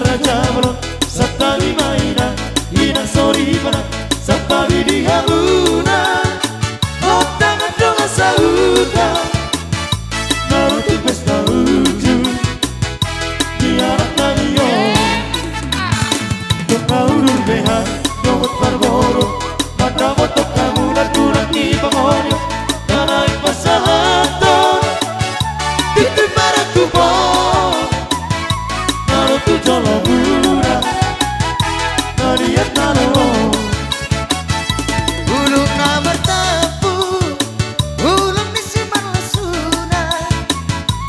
Raja Balon Satali Maina Ina Soribana Sapali di Hamuna Otangan dong sauda Naruto pesta lucu Diarak naniyo Tukaudur beha Nomot parboro Mata motok kamu Kurang di pamonyo Tanay pasahato Titi para kubo Naruto jolobura Nariat nalo Ulung na bertapu Ulung disiman lasuna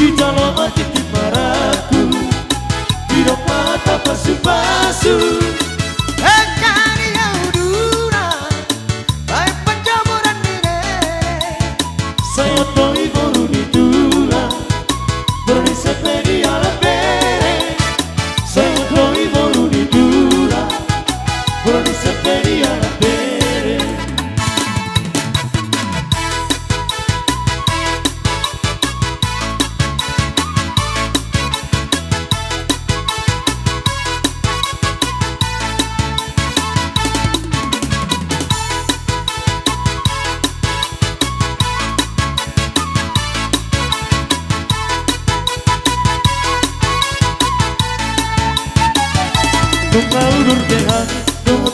Di joloma titi paraku Hirok mata pasu-pasu Ekani yaudura Baik penjamuran dine Saya toi baru didura Bernisep di alam bere Saya toi baru didura Bernisep di alam bere Nung kaudur dehan, nung